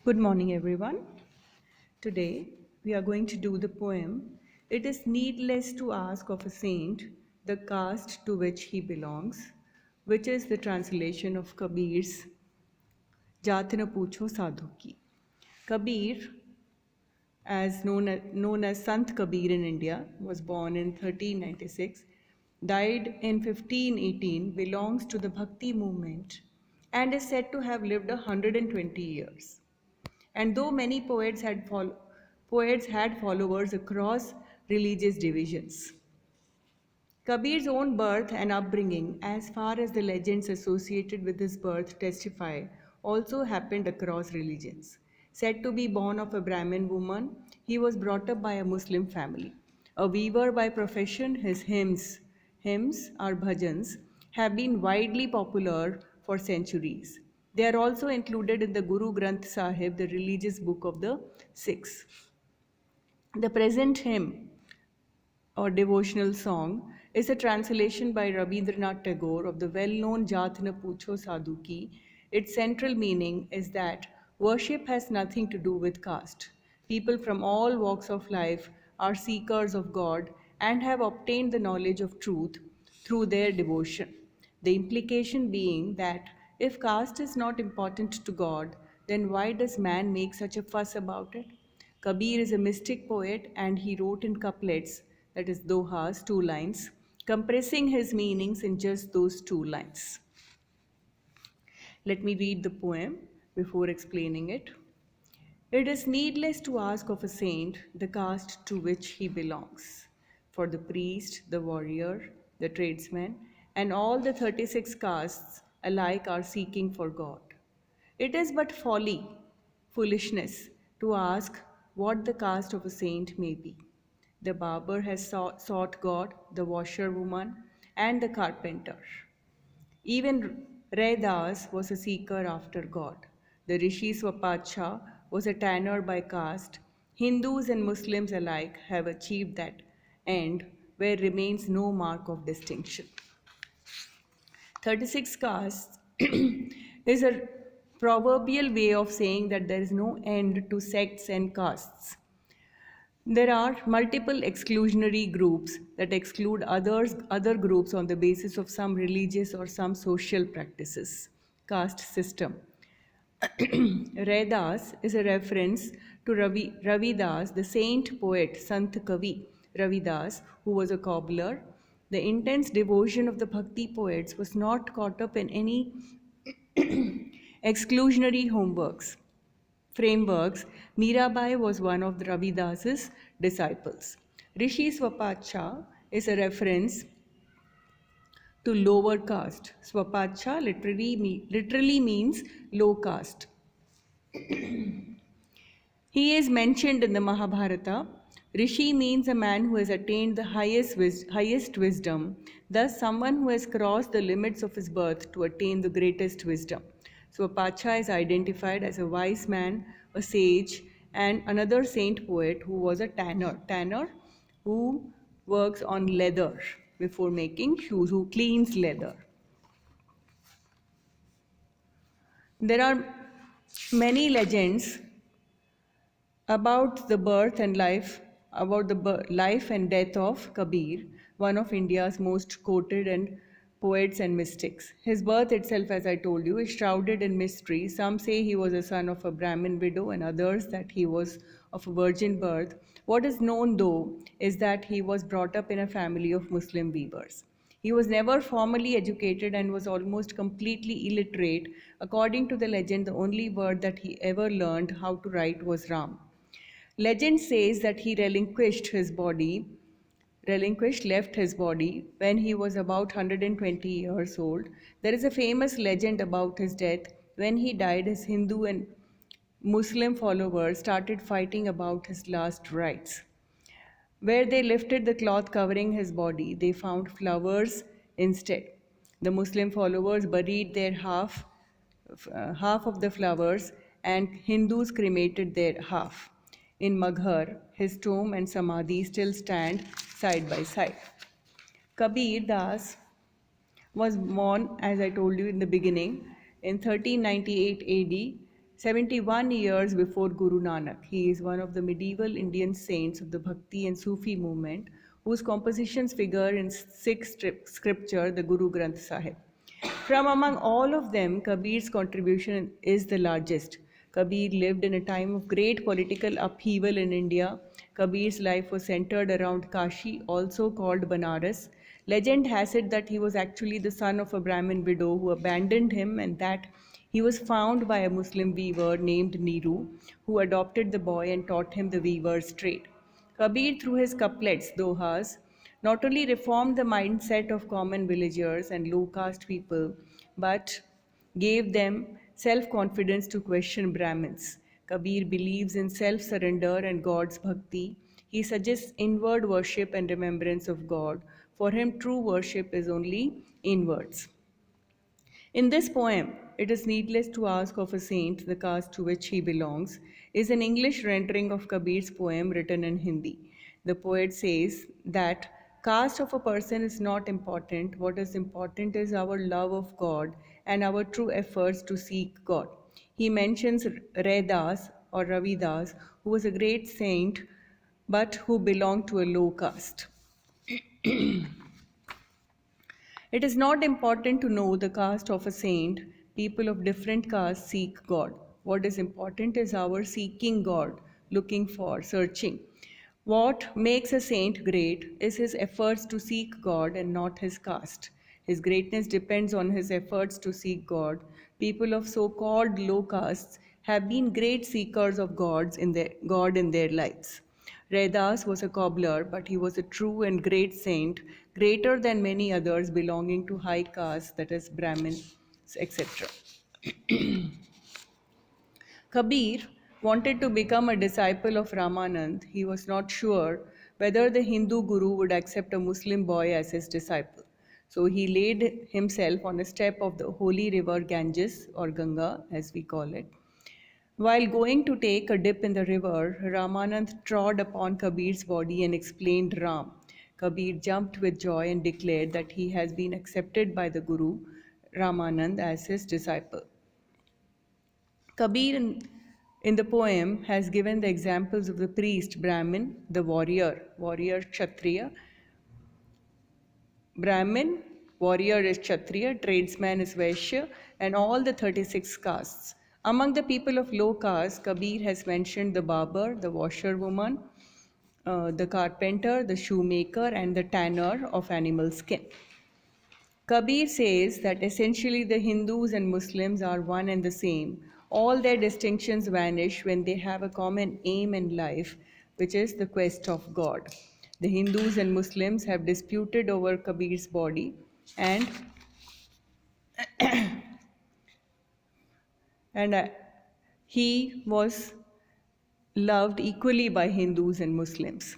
Good morning, everyone. Today we are going to do the poem "It is Needless to Ask of a Saint the Caste to which he belongs," which is the translation of Kabir's "Jaat na Poocho Sadhu ki." Kabir, known as Sant Kabir in India, was born in 1396, died in 1518, belongs to the Bhakti movement, and is said to have lived 120 years. And though many poets had followers across religious divisions, Kabir's own birth and upbringing, as far as the legends associated with his birth testify, also happened across religions. Said to be born of a Brahmin woman, he was brought up by a Muslim family. A weaver by profession, his hymns or bhajans, have been widely popular for centuries. They are also included in the Guru Granth Sahib, the religious book of the Sikhs. The present hymn or devotional song is a translation by Rabindranath Tagore of the well-known Jaat na Poocho Sadhu ki. Its central meaning is that worship has nothing to do with caste. People from all walks of life are seekers of God and have obtained the knowledge of truth through their devotion. The implication being that if caste is not important to God, then why does man make such a fuss about it? Kabir is a mystic poet and he wrote in couplets, that is dohas, 2 lines, compressing his meanings in just those 2 lines. Let me read the poem before explaining it. It is needless to ask of a saint the caste to which he belongs. For the priest, the warrior, the tradesman, and all the 36 castes alike are seeking for God. It is but folly, foolishness, to ask what the caste of a saint may be. The barber has sought God, the washerwoman, and the carpenter. Even Raidas was a seeker after God. The Rishi Swapacha was a tanner by caste. Hindus and Muslims alike have achieved that end where remains no mark of distinction. 36 castes is a proverbial way of saying that there is no end to sects and castes. There are multiple exclusionary groups that exclude other groups on the basis of some religious or some social practices. Caste system. Raidas is a reference to Ravidas, the saint poet, Sant Kavi Ravidas, who was a cobbler. The intense devotion of the Bhakti poets was not caught up in any exclusionary frameworks. Mirabai was one of the Ravidas's disciples. Rishi Swapacha is a reference to lower caste. Swapacha literally means low caste. He is mentioned in the Mahabharata. Rishi means a man who has attained the highest wisdom, thus, someone who has crossed the limits of his birth to attain the greatest wisdom. So, Apacha is identified as a wise man, a sage, and another saint poet who was a tanner who works on leather before making shoes, who cleans leather. There are many legends about the birth and life, about the life and death of Kabir, one of India's most quoted and poets and mystics. His birth itself, as I told you, is shrouded in mystery. Some say he was a son of a Brahmin widow, and others that he was of a virgin birth. What is known, though, is that he was brought up in a family of Muslim weavers. He was never formally educated and was almost completely illiterate. According to the legend, the only word that he ever learned how to write was Ram. Legend says that he left his body when he was about 120 years old. There is a famous legend about his death. When he died, his Hindu and Muslim followers started fighting about his last rites. Where they lifted the cloth covering his body, they found flowers instead. The Muslim followers buried their half of the flowers, and Hindus cremated their half. In Maghar, his tomb and samadhi still stand side by side. Kabir Das was born, as I told you in the beginning, in 1398 AD 71 years before Guru Nanak. He is one of the medieval Indian saints of the Bhakti and Sufi movement, whose compositions figure in Sikh scripture, the Guru Granth Sahib. From among all of them, Kabir's contribution is the largest. Kabir lived in a time of great political upheaval in India. Kabir's life was centered around Kashi, also called Banaras. Legend has it that he was actually the son of a Brahmin widow who abandoned him, and that he was found by a Muslim weaver named Niru, who adopted the boy and taught him the weaver's trade. Kabir, through his couplets, dohas, not only reformed the mindset of common villagers and low caste people, but gave them self confidence to question Brahmins. Kabir believes in self surrender and God's bhakti. He suggests inward worship and remembrance of God. For him, true worship is only inwards. In this poem, it is needless to ask of a saint the caste to which he belongs, is an English rendering of Kabir's poem written in Hindi. The poet says that caste of a person is not important. What is important is our love of God and our true efforts to seek God. He mentions Raidas or Ravidas, who was a great saint but who belonged to a low caste. It is not important to know the caste of a saint. People of different castes seek God. What is important is our seeking God, looking for, searching. What makes a saint great is his efforts to seek God and not his caste. His greatness depends on his efforts to seek God. People of so called low castes have been great seekers of God in their lives. Raidas was a cobbler, but he was a true and great saint, greater than many others belonging to high caste, that is, Brahmins, etc. Kabir wanted to become a disciple of Ramanand. He was not sure whether the Hindu guru would accept a Muslim boy as his disciple. So he laid himself on a step of the holy river Ganges, or Ganga as we call it. While going to take a dip in the river, Ramanand trod upon Kabir's body and explained Ram. Kabir jumped with joy and declared that he has been accepted by the Guru, Ramanand, as his disciple. Kabir in the poem has given the examples of the priest, Brahmin, the warrior Kshatriya. Brahmin, warrior is Kshatriya, tradesman is Vaishya, and all the 36 castes. Among the people of low caste, Kabir has mentioned the barber, the washerwoman, the carpenter, the shoemaker, and the tanner of animal skin. Kabir says that essentially the Hindus and Muslims are one and the same. All their distinctions vanish when they have a common aim in life, which is the quest of God. The Hindus and Muslims have disputed over Kabir's body, and and he was loved equally by Hindus and Muslims.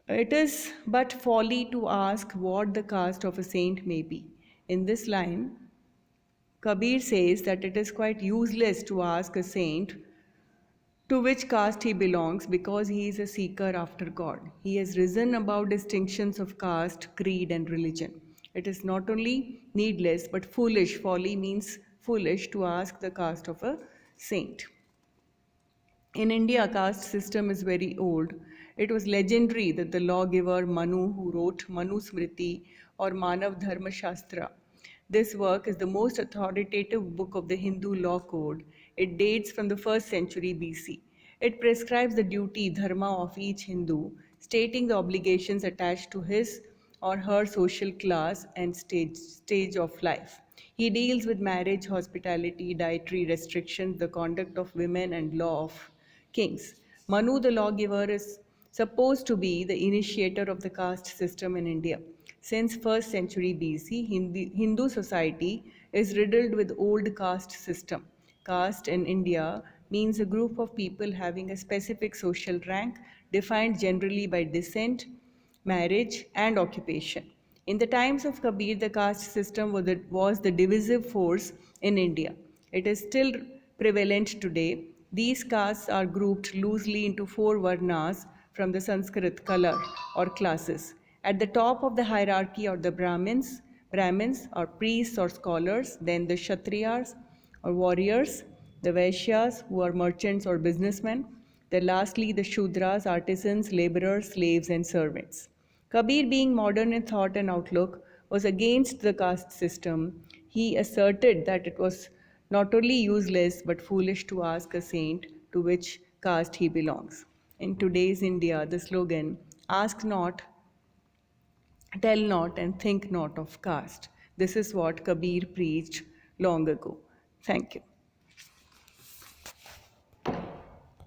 It is but folly to ask what the caste of a saint may be. In this line, Kabir says that it is quite useless to ask a saint to which caste he belongs because he is a seeker after God. He has risen above distinctions of caste, creed, and religion. It is not only needless but foolish. Folly means foolish to ask the caste of a saint. In India, caste system is very old. It was legendary that the lawgiver Manu, who wrote Manu Smriti or Manav Dharma Shastra, this work is the most authoritative book of the Hindu law code. It dates from the 1st century BC. It prescribes the duty, dharma of each Hindu, stating the obligations attached to his or her social class and stage of life. He deals with marriage, hospitality, dietary restrictions, the conduct of women, and law of kings. Manu, the lawgiver, is supposed to be the initiator of the caste system in India. Since 1st century BC, Hindu society is riddled with old caste system. Caste in India means a group of people having a specific social rank defined generally by descent, marriage, and occupation. In the times of Kabir, the caste system was the divisive force in India. It is still prevalent today. These castes are grouped loosely into four varnas from the Sanskrit color or classes. At the top of the hierarchy are the Brahmins or priests or scholars, then the Kshatriyas or warriors, the Vaishyas, who are merchants or businessmen, then lastly the Shudras, artisans, laborers, slaves, and servants. Kabir, being modern in thought and outlook, was against the caste system. He asserted that it was not only useless but foolish to ask a saint to which caste he belongs. In today's India, the slogan, ask not, tell not, and think not of caste. This is what Kabir preached long ago. Thank you.